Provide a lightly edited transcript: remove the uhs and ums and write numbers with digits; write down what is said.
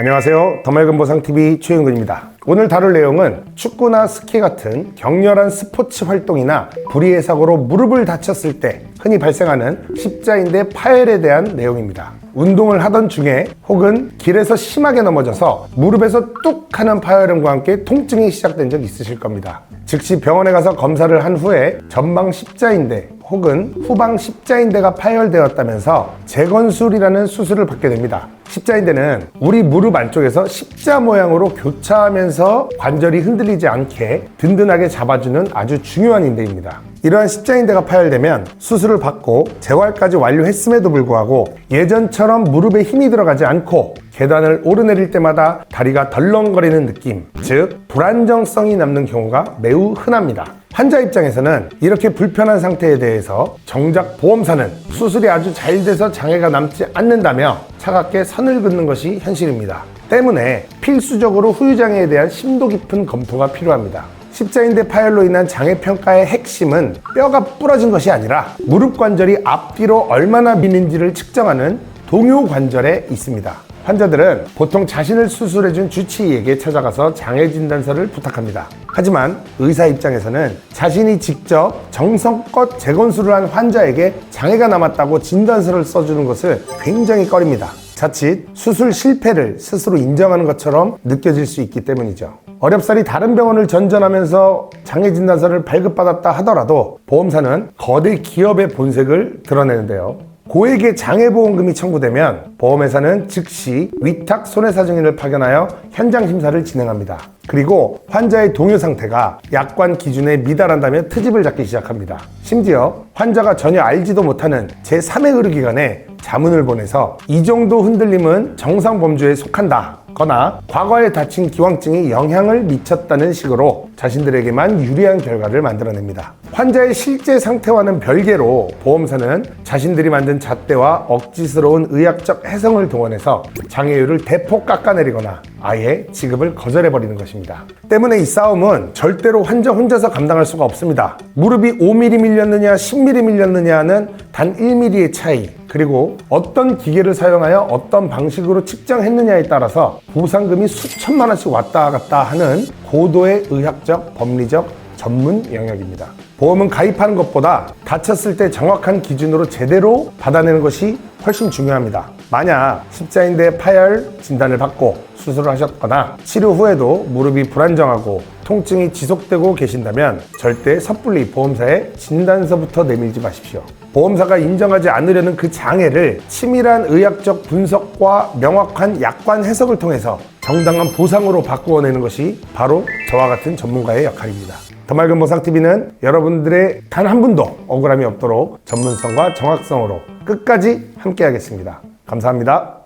안녕하세요. 더말근보상TV 최윤근입니다. 오늘 다룰 내용은 축구나 스키 같은 격렬한 스포츠 활동이나 불의의 사고로 무릎을 다쳤을 때 흔히 발생하는 십자인대 파열에 대한 내용입니다. 운동을 하던 중에 혹은 길에서 심하게 넘어져서 무릎에서 뚝 하는 파열음과 함께 통증이 시작된 적 있으실 겁니다. 즉시 병원에 가서 검사를 한 후에 전방 십자인대 혹은 후방 십자인대가 파열되었다면서 재건술이라는 수술을 받게 됩니다. 십자인대는 우리 무릎 안쪽에서 십자 모양으로 교차하면서 관절이 흔들리지 않게 든든하게 잡아주는 아주 중요한 인대입니다. 이러한 십자인대가 파열되면 수술을 받고 재활까지 완료했음에도 불구하고 예전처럼 무릎에 힘이 들어가지 않고 계단을 오르내릴 때마다 다리가 덜렁거리는 느낌, 즉 불안정성이 남는 경우가 매우 흔합니다. 환자 입장에서는 이렇게 불편한 상태에 대해서 정작 보험사는 수술이 아주 잘 돼서 장애가 남지 않는다며 차갑게 선을 긋는 것이 현실입니다. 때문에 필수적으로 후유장애에 대한 심도 깊은 검토가 필요합니다. 십자인대 파열로 인한 장애평가의 핵심은 뼈가 부러진 것이 아니라 무릎 관절이 앞뒤로 얼마나 미는지를 측정하는 동요관절에 있습니다. 환자들은 보통 자신을 수술해준 주치의에게 찾아가서 장애진단서를 부탁합니다. 하지만 의사 입장에서는 자신이 직접 정성껏 재건술을 한 환자에게 장애가 남았다고 진단서를 써주는 것을 굉장히 꺼립니다. 자칫 수술 실패를 스스로 인정하는 것처럼 느껴질 수 있기 때문이죠. 어렵사리 다른 병원을 전전하면서 장애진단서를 발급받았다 하더라도 보험사는 거대 기업의 본색을 드러내는데요. 고액의 장애보험금이 청구되면 보험회사는 즉시 위탁 손해사증인을 파견하여 현장 심사를 진행합니다. 그리고 환자의 동요 상태가 약관 기준에 미달한다며 트집을 잡기 시작합니다. 심지어 환자가 전혀 알지도 못하는 제3의 의료기관에 자문을 보내서 이 정도 흔들림은 정상 범주에 속한다 거나 과거에 다친 기왕증이 영향을 미쳤다는 식으로 자신들에게만 유리한 결과를 만들어냅니다. 환자의 실제 상태와는 별개로 보험사는 자신들이 만든 잣대와 억지스러운 의학적 해석을 동원해서 장애율을 대폭 깎아내리거나 아예 지급을 거절해버리는 것입니다. 때문에 이 싸움은 절대로 환자 혼자서 감당할 수가 없습니다. 무릎이 5mm 밀렸느냐 10mm 밀렸느냐는 단 1mm의 차이, 그리고 어떤 기계를 사용하여 어떤 방식으로 측정했느냐에 따라서 보상금이 수천만 원씩 왔다 갔다 하는 고도의 의학적, 법리적 전문 영역입니다. 보험은 가입하는 것보다 다쳤을 때 정확한 기준으로 제대로 받아내는 것이 훨씬 중요합니다. 만약 십자인대 파열 진단을 받고 수술을 하셨거나 치료 후에도 무릎이 불안정하고 통증이 지속되고 계신다면 절대 섣불리 보험사에 진단서부터 내밀지 마십시오. 보험사가 인정하지 않으려는 그 장애를 치밀한 의학적 분석과 명확한 약관 해석을 통해서 정당한 보상으로 바꾸어내는 것이 바로 저와 같은 전문가의 역할입니다. 더말근보상TV는 여러분들의 단 한 분도 억울함이 없도록 전문성과 정확성으로 끝까지 함께 하겠습니다. 감사합니다.